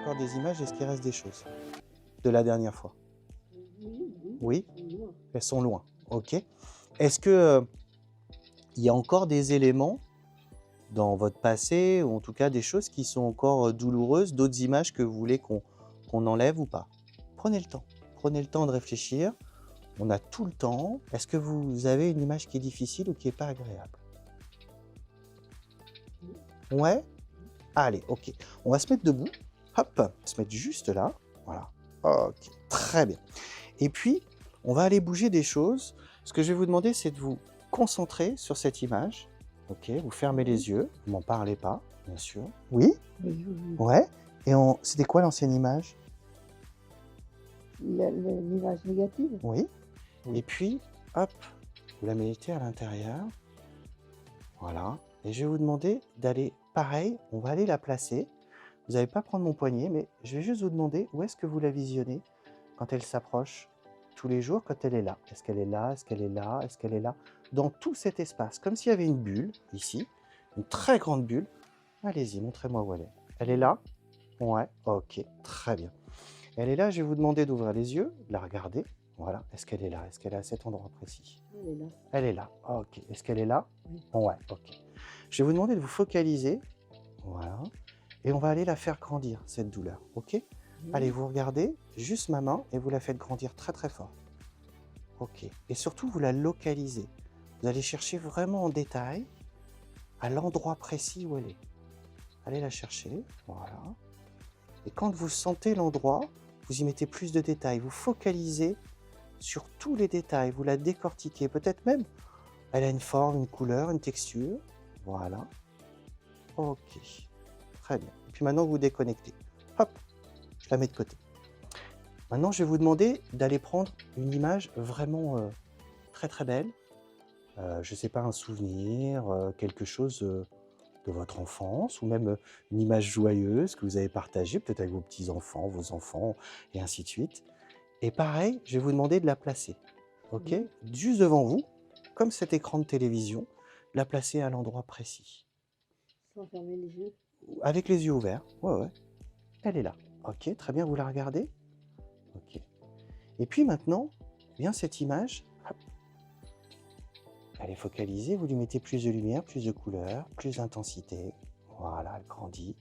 encore des images? Est-ce qu'il reste des choses de la dernière fois? Oui? Elles sont loin. OK. Est-ce que, il y a encore des éléments dans votre passé ou en tout cas des choses qui sont encore, douloureuses, d'autres images que vous voulez qu'on enlève ou pas? Prenez le temps. Prenez le temps de réfléchir. On a tout le temps. Est-ce que vous avez une image qui est difficile ou qui est pas agréable? Ouais? Allez, OK. On va se mettre debout. Hop, se mettre juste là. Voilà. OK, très bien. Et puis, on va aller bouger des choses. Ce que je vais vous demander, c'est de vous concentrer sur cette image. OK, vous fermez les yeux, vous m'en parlez pas, bien sûr. Oui? Oui, oui, oui. Ouais. Et c'était quoi l'ancienne image? L'image négative? Oui. Et puis, hop, vous la mettez à l'intérieur. Voilà. Et je vais vous demander d'aller, pareil, on va aller la placer. Vous n'allez pas prendre mon poignet, mais je vais juste vous demander où est-ce que vous la visionnez quand elle s'approche tous les jours, quand elle est là. Est-ce qu'elle est là? Est-ce qu'elle est là? Est-ce qu'elle est là? Dans tout cet espace, comme s'il y avait une bulle, ici, une très grande bulle. Allez-y, montrez-moi où elle est. Elle est là? Ouais, ok, très bien. Elle est là, je vais vous demander d'ouvrir les yeux, de la regarder. Voilà, est-ce qu'elle est là? Est-ce qu'elle est à cet endroit précis? Elle est là. Elle est là, ok. Est-ce qu'elle est là? Oui. Ouais, ok. Je vais vous demander de vous focaliser, voilà, et on va aller la faire grandir, cette douleur, ok? Oui. Allez, vous regardez juste ma main et vous la faites grandir très très fort. Ok. Et surtout, vous la localisez. Vous allez chercher vraiment en détail à l'endroit précis où elle est. Allez la chercher, voilà. Et quand vous sentez l'endroit, vous y mettez plus de détails. Vous focalisez sur tous les détails. Vous la décortiquez. Peut-être même, elle a une forme, une couleur, une texture. Voilà. Ok. Très bien. Et puis maintenant, vous déconnectez. Hop, je la mets de côté. Maintenant, je vais vous demander d'aller prendre une image vraiment très très belle. Je ne sais pas, un souvenir, quelque chose de votre enfance, ou même une image joyeuse que vous avez partagée, peut-être avec vos petits-enfants, vos enfants, et ainsi de suite. Et pareil, je vais vous demander de la placer, ok? Oui. Juste devant vous, comme cet écran de télévision, la placer à l'endroit précis. Sans fermer les yeux. Avec les yeux ouverts, ouais, ouais. Elle est là. Ok, très bien, vous la regardez? Ok. Et puis maintenant, bien cette image, hop, elle est focalisée, vous lui mettez plus de lumière, plus de couleur, plus d'intensité. Voilà, elle grandit.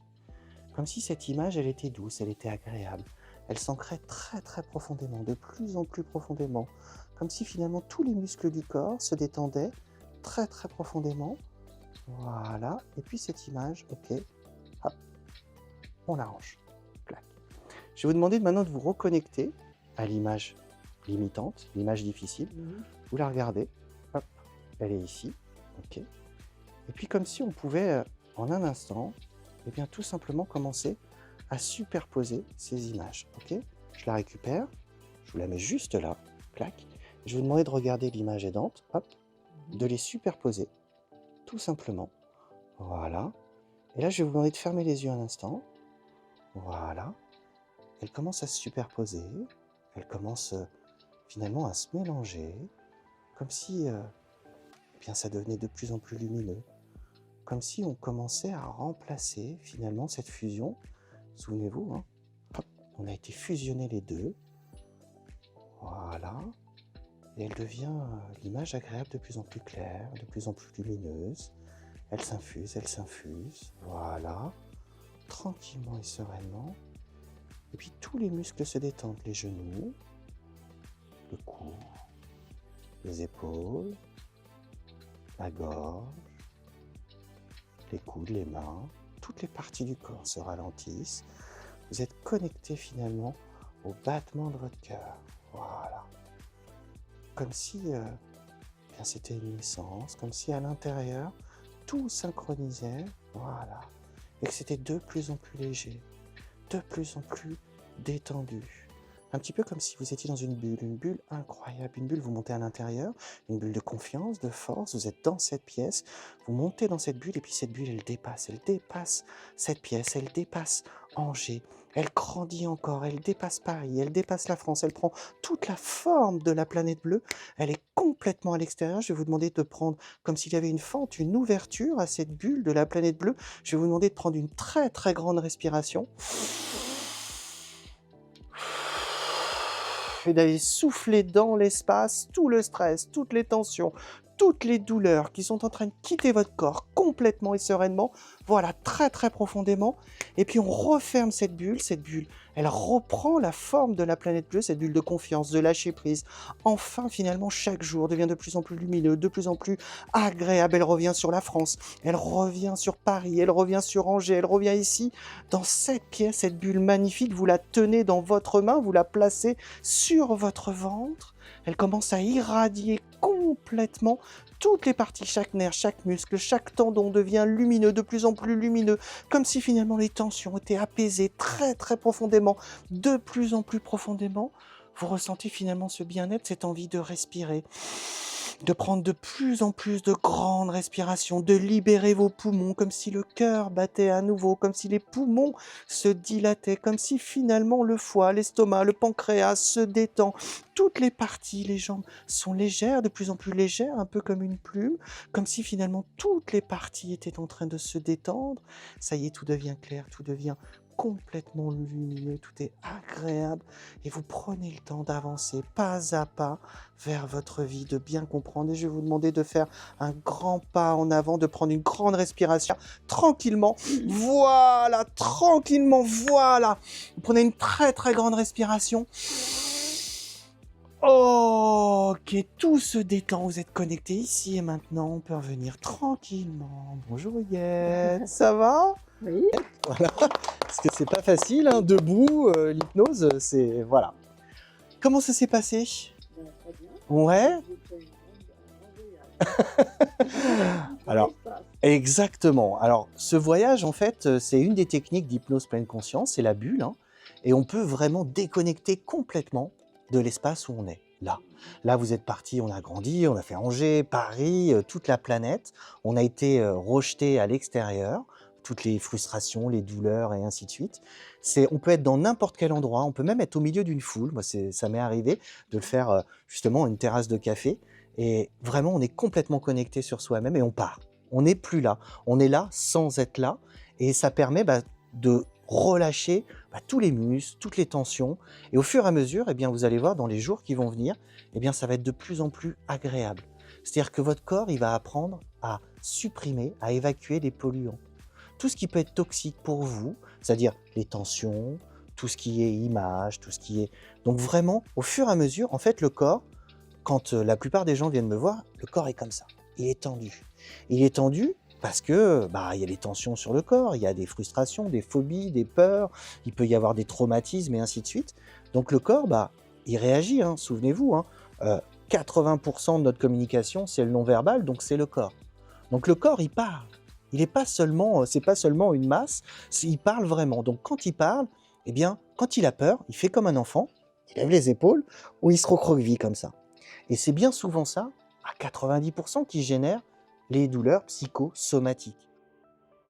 Comme si cette image, elle était douce, elle était agréable. Elle s'ancrait très très profondément, de plus en plus profondément. Comme si finalement tous les muscles du corps se détendaient très très profondément. Voilà. Et puis cette image, ok, hop, on la range. Clac. Je vais vous demander maintenant de vous reconnecter à l'image limitante, l'image difficile. Oui. Vous la regardez, hop, elle est ici, ok. Et puis comme si on pouvait, en un instant, eh bien, tout simplement commencer à superposer ces images, ok. Je la récupère, je vous la mets juste là, clac. Je vais vous demander de regarder l'image aidante, hop, de les superposer, tout simplement. Voilà. Et là, je vais vous demander de fermer les yeux un instant. Voilà. Elle commence à se superposer, elle commence finalement à se mélanger, comme si eh bien, ça devenait de plus en plus lumineux, comme si on commençait à remplacer finalement cette fusion. Souvenez-vous, hein, hop, on a été fusionner les deux, voilà, et elle devient l'image agréable de plus en plus claire, de plus en plus lumineuse. Elle s'infuse, voilà, tranquillement et sereinement. Et puis tous les muscles se détendent, les genoux, le cou, les épaules, la gorge, les coudes, les mains, toutes les parties du corps se ralentissent. Vous êtes connecté finalement au battement de votre cœur. Voilà. Comme si bien, c'était une naissance, comme si à l'intérieur, tout synchronisait. Voilà. Et que c'était de plus en plus léger, de plus en plus détendu. Un petit peu comme si vous étiez dans une bulle incroyable, une bulle, vous montez à l'intérieur, une bulle de confiance, de force, vous êtes dans cette pièce, vous montez dans cette bulle, et puis cette bulle, elle dépasse cette pièce, elle dépasse Angers, elle grandit encore, elle dépasse Paris, elle dépasse la France, elle prend toute la forme de la planète bleue, elle est complètement à l'extérieur. Je vais vous demander de prendre, comme s'il y avait une fente, une ouverture à cette bulle de la planète bleue, je vais vous demander de prendre une très très grande respiration. et d'aller souffler dans l'espace tout le stress, toutes les tensions, toutes les douleurs qui sont en train de quitter votre corps complètement et sereinement, voilà, très très profondément. Et puis on referme cette bulle, elle reprend la forme de la planète bleue, cette bulle de confiance, de lâcher prise. Enfin, finalement, chaque jour devient de plus en plus lumineux, de plus en plus agréable. Elle revient sur la France, elle revient sur Paris, elle revient sur Angers, elle revient ici, dans cette pièce, cette bulle magnifique. Vous la tenez dans votre main, vous la placez sur votre ventre. Elle commence à irradier complètement toutes les parties, chaque nerf, chaque muscle, chaque tendon devient lumineux, de plus en plus lumineux, comme si finalement les tensions étaient apaisées très très profondément, de plus en plus profondément. Vous ressentez finalement ce bien-être, cette envie de respirer, de prendre de plus en plus de grandes respirations, de libérer vos poumons, comme si le cœur battait à nouveau, comme si les poumons se dilataient, comme si finalement le foie, l'estomac, le pancréas se détend. Toutes les parties, les jambes sont légères, de plus en plus légères, un peu comme une plume, comme si finalement toutes les parties étaient en train de se détendre. Ça y est, tout devient clair, tout devient complètement lumineux, tout est agréable et vous prenez le temps d'avancer pas à pas vers votre vie, de bien comprendre. Et je vais vous demander de faire un grand pas en avant, de prendre une grande respiration tranquillement. Voilà, tranquillement, voilà. Vous prenez une très très grande respiration. Ok, tout se détend, vous êtes connecté ici et maintenant, on peut revenir tranquillement. Bonjour Huguette, ça va? Oui. Voilà, parce que c'est pas facile, hein, debout, l'hypnose, c'est... Voilà. Comment ça s'est passé? Très bien. Ouais, alors, L'espace. exactement. Alors, ce voyage, en fait, c'est une des techniques d'hypnose pleine conscience, c'est la bulle, hein, et on peut vraiment déconnecter complètement de l'espace où on est, là. Là, vous êtes parti, on a grandi, on a fait Angers, Paris, toute la planète. On a été rejeté à l'extérieur, toutes les frustrations, les douleurs et ainsi de suite. On peut être dans n'importe quel endroit, on peut même être au milieu d'une foule. Moi, ça m'est arrivé de le faire justement à une terrasse de café. Et vraiment, on est complètement connecté sur soi-même et on part. On n'est plus là. On est là sans être là. Et ça permet de relâcher tous les muscles, toutes les tensions. Et au fur et à mesure, eh bien, vous allez voir dans les jours qui vont venir, eh bien, ça va être de plus en plus agréable. C'est-à-dire que votre corps, il va apprendre à supprimer, à évacuer les polluants. Tout ce qui peut être toxique pour vous, c'est-à-dire les tensions, tout ce qui est image, tout ce qui est... Donc vraiment, au fur et à mesure, en fait, le corps, quand la plupart des gens viennent me voir, le corps est comme ça. Il est tendu. Il est tendu parce que il y a des tensions sur le corps, il y a des frustrations, des phobies, des peurs, il peut y avoir des traumatismes et ainsi de suite. Donc le corps, il réagit, hein, souvenez-vous. 80% de notre communication, c'est le non-verbal, donc c'est le corps. Donc le corps, il parle. Il n'est pas seulement, c'est pas seulement une masse, il parle vraiment. Donc quand il parle, eh bien, quand il a peur, il fait comme un enfant, il lève les épaules ou il se recroqueville comme ça. Et c'est bien souvent ça, à 90%, qui génère les douleurs psychosomatiques.